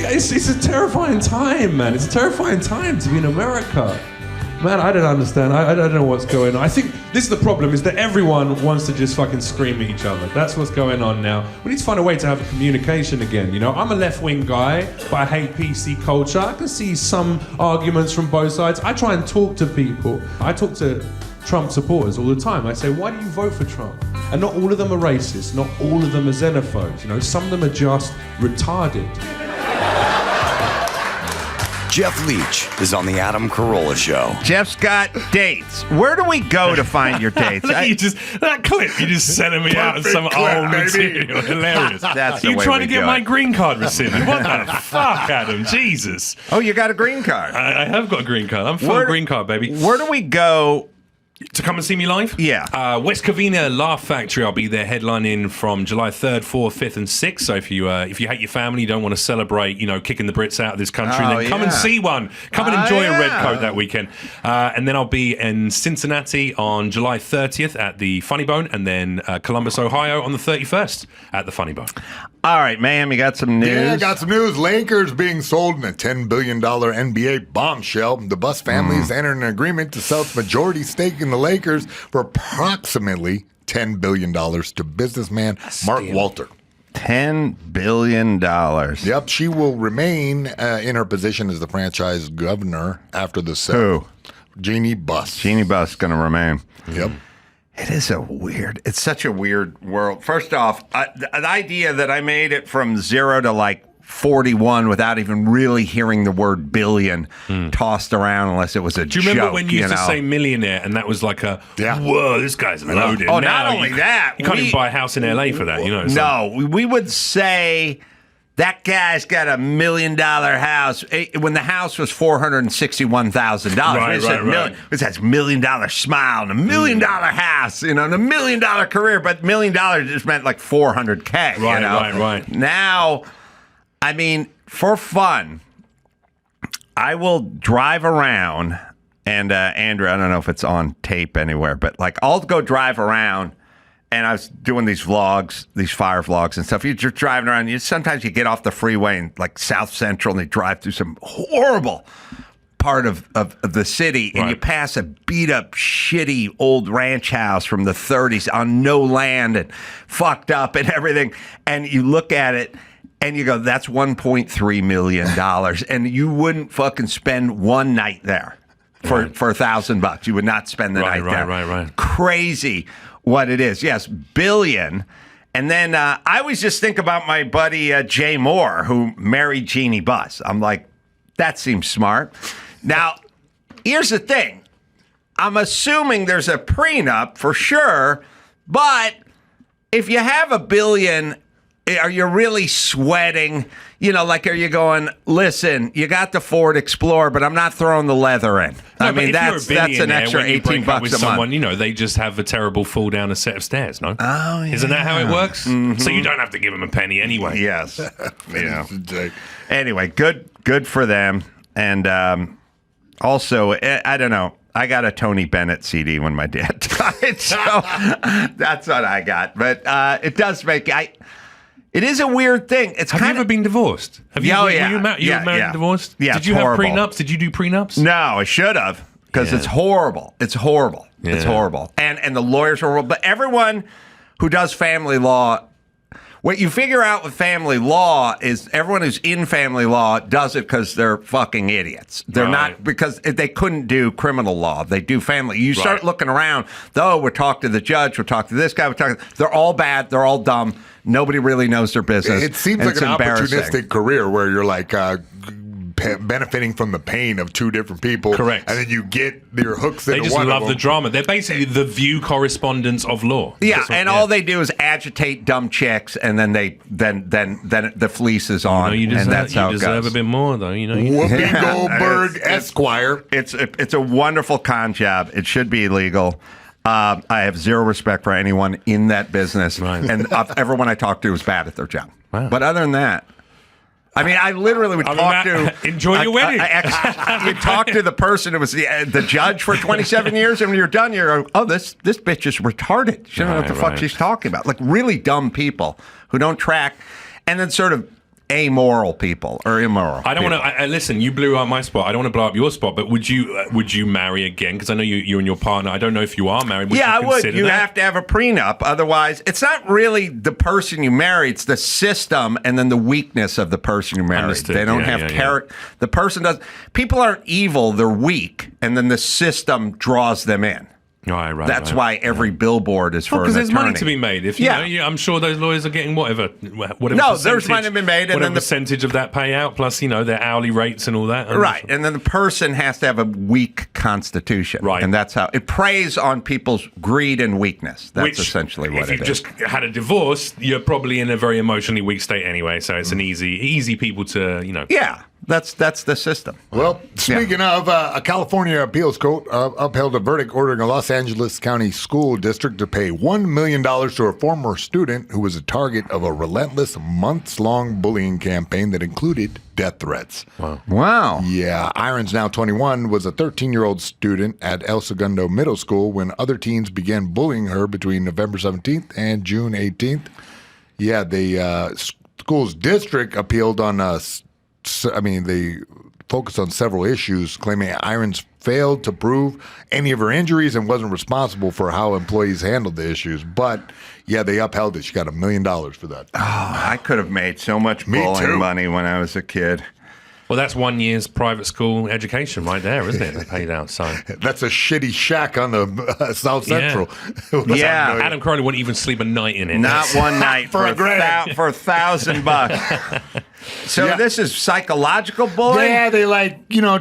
it's a terrifying time, man. It's a terrifying time to be in America. Man, I don't understand. I don't know what's going on. I think this is the problem, is that everyone wants to just fucking scream at each other. That's what's going on now. We need to find a way to have a communication again, you know? I'm a left-wing guy, but I hate PC culture. I can see some arguments from both sides. I try and talk to people. I talk to Trump supporters all the time. I say, why do you vote for Trump? And not all of them are racist. Not all of them are xenophobes. You know, some of them are just retarded. Jeff Leach is on the Adam Carolla Show. Jeff's got dates. Where do we go to find your dates? That clip you just sending me out of some old material. Hilarious. That's the you way trying we to get do my it. green card rescinded? What the fuck, Adam? Jesus. Oh, you got a green card. I have got a green card. I'm full green card, baby. Where do we go? To come and see me live? Yeah. West Covina Laugh Factory. I'll be there headlining from July 3rd, 4th, 5th, and 6th. So if you hate your family, you don't want to celebrate, you know, kicking the Brits out of this country, then come and see one. Come and enjoy a red coat that weekend. And then I'll be in Cincinnati on July 30th at the Funny Bone, and then Columbus, Ohio on the 31st at the Funny Bone. All right, Mayhem, you got some news? Yeah, I got some news. Lakers being sold in a $10 billion NBA bombshell. The Buss family has entered an agreement to sell its majority stake in the Lakers for approximately $10 billion to businessman Mark Walter. $10 billion. Yep, she will remain in her position as the franchise governor after the sale. Who? Jeannie Buss. Jeannie Buss going to remain. Yep. It's such a weird world. First off, the idea that I made it from 0 to like 41 without even really hearing the word billion tossed around unless it was a joke. Do you remember when you used to say millionaire and that was like a, whoa, this guy's loaded. Oh, now not only that. You can't even buy a house in LA for that, you know. No, we would say that guy's got $1 million house. When the house was $461,000. Right. That's $1 million smile and $1 million house, you know, and $1 million career, but $1 million just meant like $400K. Right. Now, I mean, for fun, I will drive around, and Andrew, I don't know if it's on tape anywhere, but like I'll go drive around, and I was doing these vlogs, these fire vlogs and stuff. You're just driving around. Sometimes you get off the freeway in like South Central, and you drive through some horrible part of the city, and you pass a beat-up, shitty old ranch house from the 30s on no land and fucked up and everything, and you look at it, and you go, that's $1.3 million. And you wouldn't fucking spend one night there for $1,000. You would not spend the night there. Right. Crazy what it is. Yes, billion. And then I always just think about my buddy Jay Moore, who married Jeannie Buss. I'm like, that seems smart. Now, here's the thing. I'm assuming there's a prenup for sure, but if you have $1 billion, are you really sweating? You know, like, are you going, listen, you got the Ford Explorer, but I'm not throwing the leather in. No, I mean, that's an extra $18 with a someone, month. You know, they just have a terrible fall down a set of stairs, no? Oh, yeah. Isn't that how it works? Mm-hmm. So you don't have to give them a penny anyway. Yes. Yeah. Anyway, good for them. And also, I don't know. I got a Tony Bennett CD when my dad died, so that's what I got. But it does make it is a weird thing. Have you ever been divorced? Were you married and divorced? Yeah. Did you have prenups? Did you do prenups? No, I should have, because it's horrible. It's horrible. Yeah. It's horrible. And the lawyers are horrible. But everyone who does family law, what you figure out with family law is everyone who's in family law does it because they're fucking idiots. They're not because they couldn't do criminal law. They do family. You start looking around, though, we'll talk to the judge, we'll talk to this guy, they're all bad, they're all dumb. Nobody really knows their business. It seems like an opportunistic career where you're like benefiting from the pain of two different people. Correct. And then you get your hooks into one of them. They just love the drama. They're basically the View correspondents of law. Yeah, all they do is agitate dumb chicks, and then the fleece is on, and that's how it goes. You deserve a bit more, though. You know. Whoopi Goldberg, Esquire. It's a wonderful con job. It should be illegal. I have zero respect for anyone in that business, and everyone I talk to is bad at their job. Wow. But other than that, I mean, I literally would talk to... Enjoy your wedding. You talk to the person who was the judge for 27 years, and when you're done, you're, this bitch is retarded. She doesn't know what the fuck she's talking about. Like, really dumb people who don't track, and then sort of amoral people or immoral. I don't want to listen. You blew up my spot. I don't want to blow up your spot. But would you marry again? Because I know you and your partner. I don't know if you are married. I would. You have to have a prenup. Otherwise, it's not really the person you marry. It's the system and then the weakness of the person you marry. Understood. They don't have character. The person does. People aren't evil. They're weak, and then the system draws them in. Right. That's why every billboard is for an attorney. Because there's money to be made. If I'm sure those lawyers are getting whatever. No, there's money to be made, and then the percentage of that payout plus their hourly rates and all that. Right, and then the person has to have a weak constitution. Right, and that's how it preys on people's greed and weakness. That's essentially what it is. If you've just had a divorce, you're probably in a very emotionally weak state anyway. So it's an easy people to Yeah. That's the system. Well, speaking of, a California appeals court upheld a verdict ordering a Los Angeles County school district to pay $1 million to a former student who was a target of a relentless months-long bullying campaign that included death threats. Wow. Yeah, Irons, now 21, was a 13-year-old student at El Segundo Middle School when other teens began bullying her between November 17th and June 18th. Yeah, the school's district appealed on they focused on several issues, claiming Irons failed to prove any of her injuries and wasn't responsible for how employees handled the issues. But, yeah, they upheld it. She got $1 million for that. Oh, I could have made so much bullying money when I was a kid. Well, that's 1 year's private school education right there, isn't it? They paid out. So that's a shitty shack on the South Central. Yeah. Adam Carolla wouldn't even sleep a night in it. Not one night for $1,000. So this is psychological bullying? Yeah, they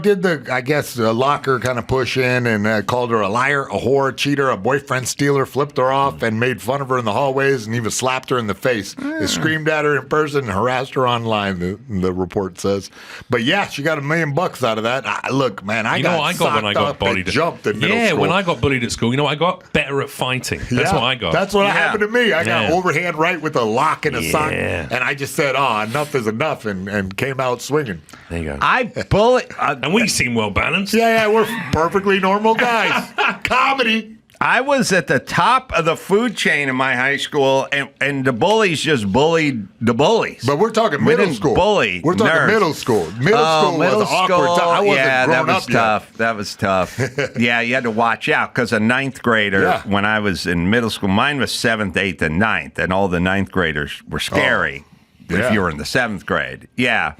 did the locker kind of push in and called her a liar, a whore, a cheater, a boyfriend stealer, flipped her off and made fun of her in the hallways and even slapped her in the face. They screamed at her in person and harassed her online, the report says. But yeah, she got $1 million out of that. Look, man, I got bullied. Jumped in middle school. When I got bullied at school, I got better at fighting. That's what I got. That's what happened to me. I got overhand right with a lock and a sock, and I just said, enough is enough, and came out swinging. There you go. I bully, and we seem well balanced. Yeah, we're perfectly normal guys. Comedy. I was at the top of the food chain in my high school, and the bullies just bullied the bullies. But we're talking middle school. We're talking nerds. Middle school. Middle school was an awkward time. I wasn't grown up tough. That was tough. Yeah, you had to watch out because a ninth grader, when I was in middle school, mine was 7th, 8th, and 9th, and all the ninth graders were scary if you were in the 7th grade. Yeah.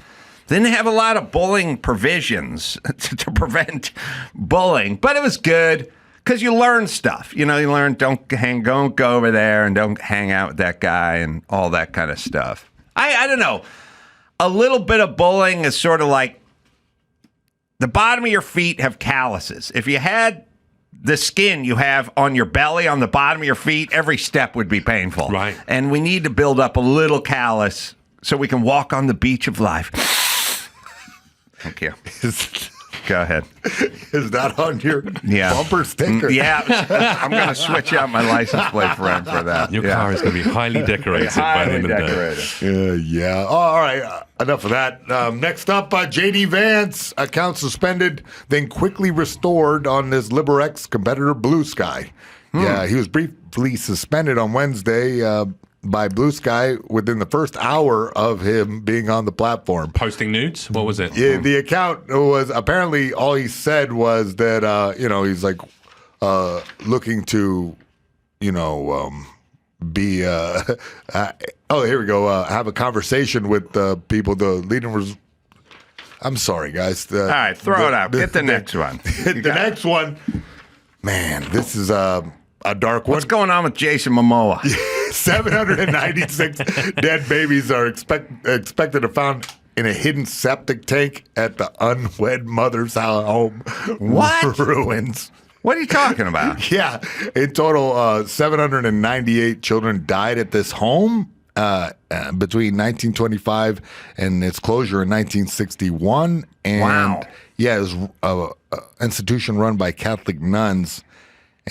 Didn't have a lot of bullying provisions to prevent bullying, but it was good. Because you learn stuff. You learn don't go over there and don't hang out with that guy and all that kind of stuff. I don't know. A little bit of bullying is sort of like the bottom of your feet have calluses. If you had the skin you have on your belly, on the bottom of your feet, every step would be painful. Right. And we need to build up a little callus so we can walk on the beach of life. Thank you. Go ahead. Is that on your bumper sticker? Yeah. I'm going to switch out my license plate for that. Your car is going to be highly decorated by the end of the day. Yeah. Oh, all right. Enough of that. Next up, J.D. Vance, account suspended, then quickly restored on this LiberX competitor, Blue Sky. Yeah, he was briefly suspended on Wednesday by Blue Sky within the first hour of him being on the platform. Posting nudes? What was it? Yeah, the account was apparently all he said was that, he's like looking to, be, here we go, have a conversation with people. The leading was, I'm sorry, guys. All right, throw it out. Get the next one. The next one, man, this is a dark one. What's going on with Jason Momoa? 796 dead babies are expected to found in a hidden septic tank at the unwed mother's home. What? Ruins. What are you talking about? Yeah. In total, 798 children died at this home between 1925 and its closure in 1961. And wow. Yeah, it was an institution run by Catholic nuns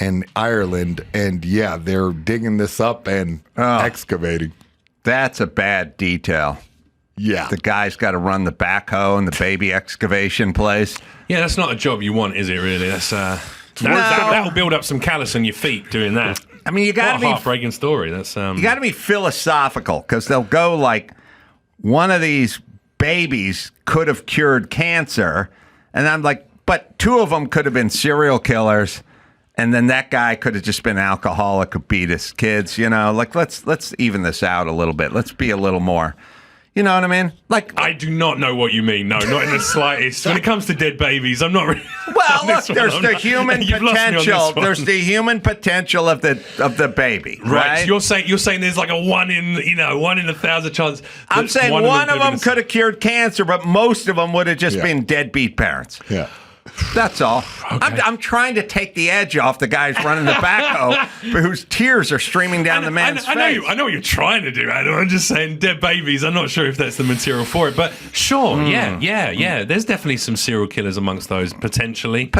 in Ireland, and yeah, they're digging this up and excavating. That's a bad detail. Yeah. The guy's got to run the backhoe and the baby excavation place. Yeah, that's not a job you want, is it, really? That'll build up some callus on your feet doing that. I mean, you got to be heartbreaking story. That's you got to be philosophical, because they'll go like, one of these babies could have cured cancer. And I'm like, but 2 of them could have been serial killers. And then that guy could have just been an alcoholic who beat his kids. Like let's even this out a little bit. Let's be a little more. You know what I mean? Like, I do not know what you mean. No, not in the slightest. When it comes to dead babies, I'm not really. Well, look, there's the human potential. There's the human potential of the baby, right? You're saying there's like a 1 in 1,000 chance. I'm saying one of them could have cured cancer, but most of them would have just been deadbeat parents. Yeah. That's all. Okay. I'm trying to take the edge off the guys running the backhoe whose tears are streaming down the man's face. I know what you're trying to do, Adam. I'm just saying dead babies. I'm not sure if that's the material for it, but sure, yeah. There's definitely some serial killers amongst those, potentially.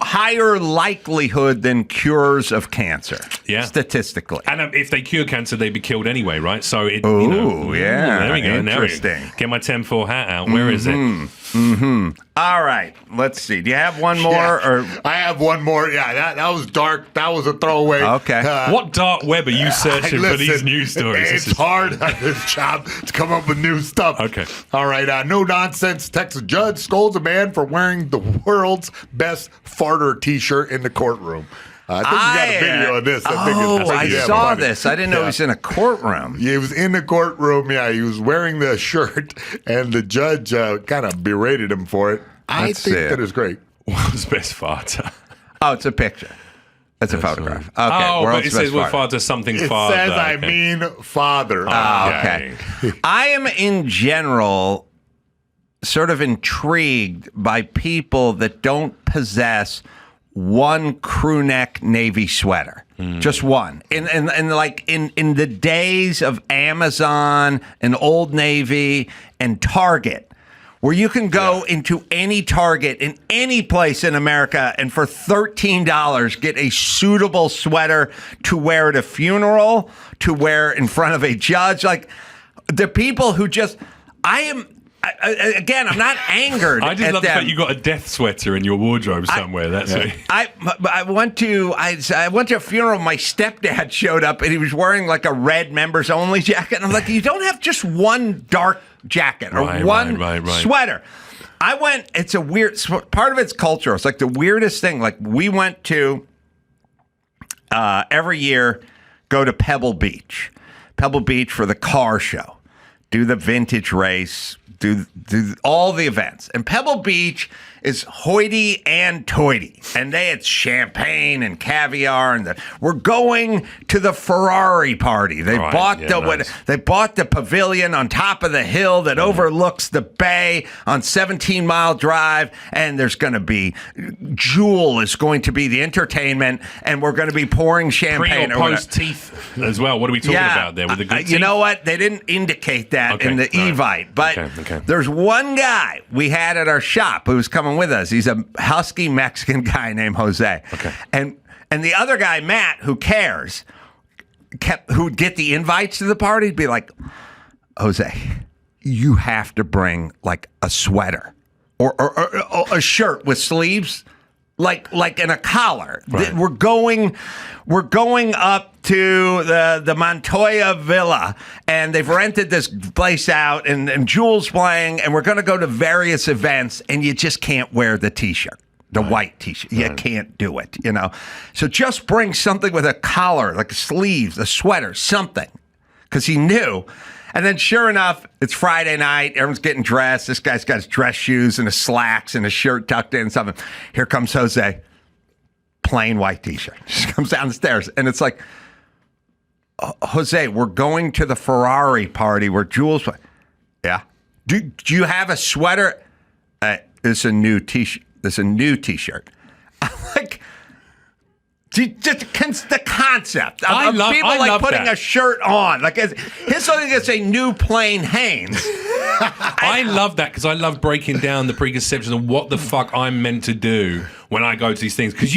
Higher likelihood than cures of cancer. Yeah. Statistically. And if they cure cancer, they'd be killed anyway, right? So it. Yeah. There we go. Interesting. Get my 10-4 hat out. Where is it? All right. Let's see. Do you have one more? Or I have one more. Yeah, that was dark. That was a throwaway. Okay. What dark web are you searching for these news stories? It's hard on this job to come up with new stuff. Okay. All right. No nonsense. Texas judge scolds a man for wearing the world's best farter T-shirt in the courtroom. I think you got a video of this. I saw this. I didn't know he was in a courtroom. Yeah, he was in the courtroom. Yeah, he was wearing the shirt, and the judge kind of berated him for it. I think that is great. World's best farter. Oh, it's a picture. It's a photograph. Okay. But it says we'll father something father. It says I mean father. Okay. I am in general sort of intrigued by people that don't possess one crew neck navy sweater. Just one. In the days of Amazon and Old Navy and Target, where you can go into any Target in any place in America and for $13 get a suitable sweater to wear at a funeral, to wear in front of a judge. Like the people who just, again, I'm not angered. I just love the them. fact you got a death sweater in your wardrobe somewhere. That's it. I went to a funeral. My stepdad showed up and he was wearing like a red members only jacket. And I'm like, you don't have just one dark jacket or one sweater. I went. It's a weird part of it's cultural. It's like the weirdest thing. Like we went to every year go to Pebble Beach for the car show, do the vintage race. Do all the events. And Pebble Beach is hoity and toity. And it's champagne and caviar. And we're going to the Ferrari party. They bought the pavilion on top of the hill that overlooks the bay on 17 Mile Drive. And there's going to be, Jewel is going to be the entertainment. And we're going to be pouring champagne. Pre or post teeth as well. What are we talking about there with the good teeth? You know what? They didn't indicate that in the Evite. But there's one guy we had at our shop who was coming with us. He's a husky Mexican guy named Jose. Okay. And the other guy, Matt, who cares, who'd get the invites to the party, be like, Jose, you have to bring like a sweater or a shirt with sleeves, like in a collar. Right. We're going up to the Montoya Villa, and they've rented this place out, and Jewel's playing, and we're going to go to various events, and you just can't wear the T-shirt, the white T-shirt. You can't do it, So just bring something with a collar, like sleeves, a sweater, something, because he knew. And then sure enough, it's Friday night. Everyone's getting dressed. This guy's got his dress shoes and his slacks and his shirt tucked in and something. Here comes Jose. Plain white T-shirt. Just comes down the stairs. And it's like, Jose, we're going to the Ferrari party where Jules. Yeah. Do you have a sweater? It's a new T-shirt. It's a new T-shirt. I'm like, just the concept of people putting a shirt on. Like here's something that's a new plain Hanes. I love that because I love breaking down the preconceptions of what the fuck I'm meant to do when I go to these things. Because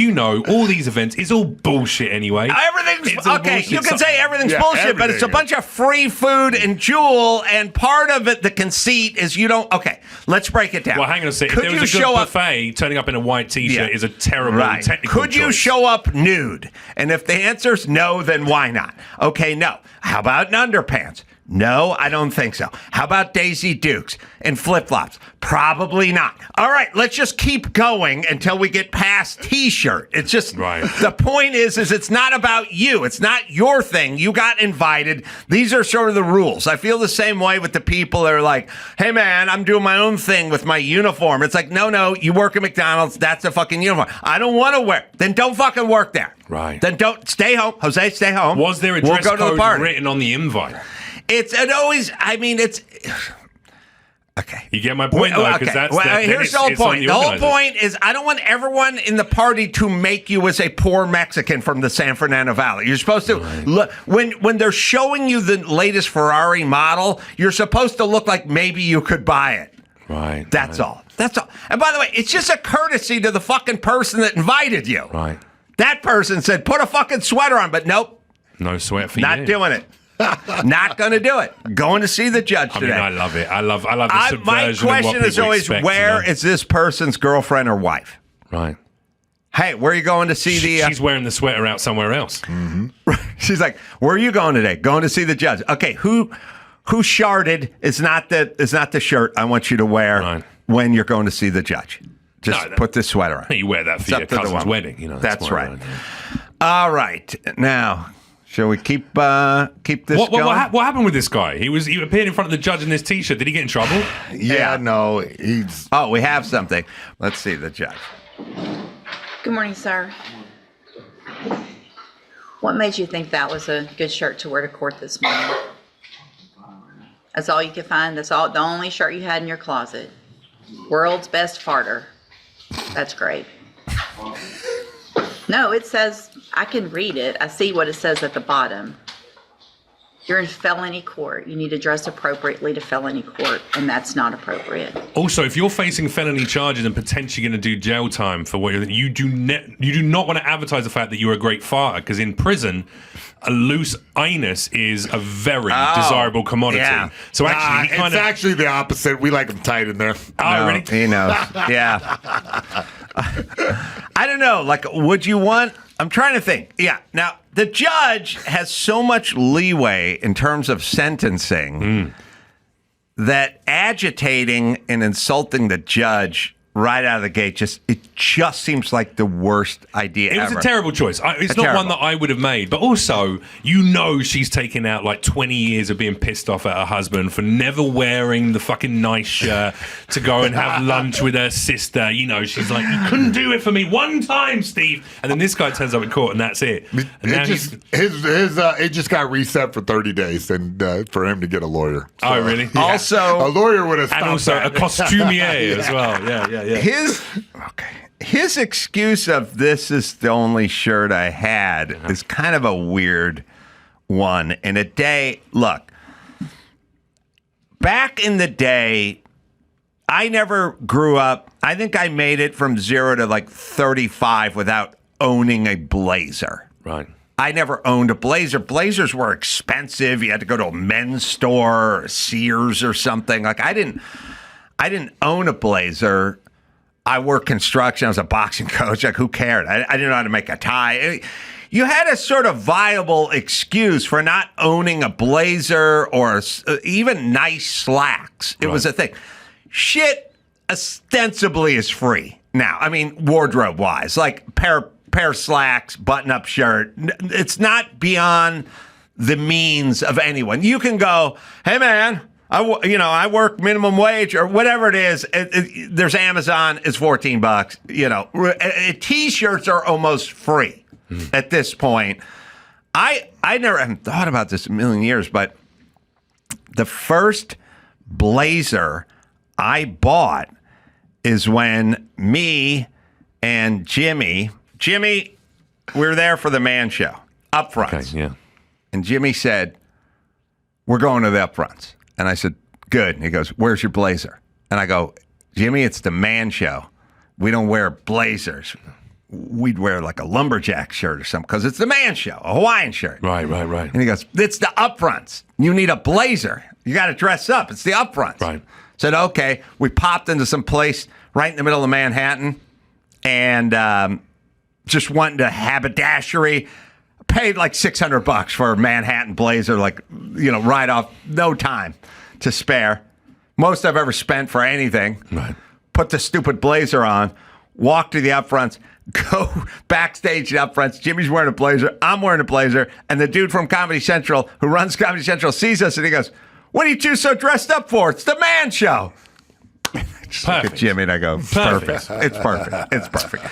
all these events, it's all bullshit anyway. Everything's okay. You can say everything's bullshit, but it's a bunch of free food and Jewel, and part of it, the conceit is you don't. Okay, let's break it down. Well, hang on a second. If there was a good buffet, turning up in a white T-shirt is a terrible technical Could you choice. show up nude? And if the answer's no, then why not? Okay, no. How about in underpants? No, I don't think so. How about Daisy Dukes and flip-flops? Probably not. All right, let's just keep going until we get past T-shirt. It's just, the point is it's not about you. It's not your thing. You got invited. These are sort of the rules. I feel the same way with the people that are like, hey, man, I'm doing my own thing with my uniform. It's like, no, you work at McDonald's. That's a fucking uniform. I don't want to wear. Then don't fucking work there. Right. Then don't. Stay home. Jose, stay home. Was there a dress code written on the invite? It's okay. You get my point, though, because here's the whole point. The whole point is I don't want everyone in the party to make you as a poor Mexican from the San Fernando Valley. You're supposed to look when they're showing you the latest Ferrari model. You're supposed to look like maybe you could buy it. Right. That's all. That's all. And by the way, it's just a courtesy to the fucking person that invited you. Right. That person said, "Put a fucking sweater on," but nope. No sweat for you. Not doing it. Not going to do it. Going to see the judge today. I love it. I love the subversion. My question is always, where is this person's girlfriend or wife? Right. Hey, where are you going to see the... She's wearing the sweater out somewhere else. Mm-hmm. She's like, where are you going today? Going to see the judge. Okay, who sharded is not the shirt I want you to wear when you're going to see the judge. Just put this sweater on. You wear that for your cousin's wedding. You know, that's right. All right. Now... Shall we keep this going? What happened with this guy? He appeared in front of the judge in this T-shirt. Did he get in trouble? Yeah, no. He's... Oh, we have something. Let's see the judge. Good morning, sir. What made you think that was a good shirt to wear to court this morning? That's all you could find? That's all? The only shirt you had in your closet? World's best farter. That's great. No, it says, I can read it. I see what it says at the bottom. You're in felony court. You need to dress appropriately to felony court, and that's not appropriate. Also, if you're facing felony charges and potentially going to do jail time for what you do not want to advertise the fact that you're a great farter, because in prison, a loose anus is a very desirable commodity. Yeah. So actually, it's actually the opposite. We like them tight in there. Oh, really? He knows. Yeah. I don't know. Like, would you want? I'm trying to think. Yeah. Now, the judge has so much leeway in terms of sentencing that agitating and insulting the judge right out of the gate it just seems like the worst idea ever. It was a terrible choice. It's not one that I would have made. But also, she's taken out like 20 years of being pissed off at her husband for never wearing the fucking nice shirt to go and have lunch with her sister. She's like, you couldn't do it for me one time, Steve. And then this guy turns up in court and that's it. And it just got reset for 30 days and for him to get a lawyer. So, oh, really? Yeah. Also, a lawyer would have stopped and also that. a costumier as well. Yeah. His excuse of this is the only shirt I had is kind of a weird one. In a day, look, back in the day, I never grew up. I think I made it from 0 to like 35 without owning a blazer. Right. I never owned a blazer. Blazers were expensive. You had to go to a men's store or Sears or something. Like I didn't own a blazer. I worked construction. I was a boxing coach. Like, who cared? I didn't know how to make a tie. You had a sort of viable excuse for not owning a blazer or even nice slacks. It was a thing. Shit ostensibly is free now. I mean, wardrobe-wise. Like, pair of slacks, button-up shirt. It's not beyond the means of anyone. You can go, hey, man, I work minimum wage or whatever it is. There's Amazon. It's $14. T-shirts are almost free at this point. I haven't thought about this in a million years, but the first blazer I bought is when me and Jimmy, we were there for the man show, upfronts. Okay, yeah. And Jimmy said, we're going to the upfronts. And I said, good. And he goes, where's your blazer? And I go, Jimmy, it's the man show. We don't wear blazers. We'd wear like a lumberjack shirt or something because it's the man show, a Hawaiian shirt. Right. And he goes, it's the upfronts. You need a blazer. You got to dress up. It's the upfronts. Right. Said, okay. We popped into some place right in the middle of Manhattan and just wanting to haberdashery. Paid like $600 for a Manhattan blazer, like, right off, no time to spare. Most I've ever spent for anything. Right. Put the stupid blazer on, walk to the upfronts, go backstage at upfronts. Jimmy's wearing a blazer, I'm wearing a blazer, and the dude from Comedy Central who runs Comedy Central sees us and he goes, "What are you two so dressed up for? It's the man show." Just look at Jimmy and I go, perfect. It's perfect. It's perfect.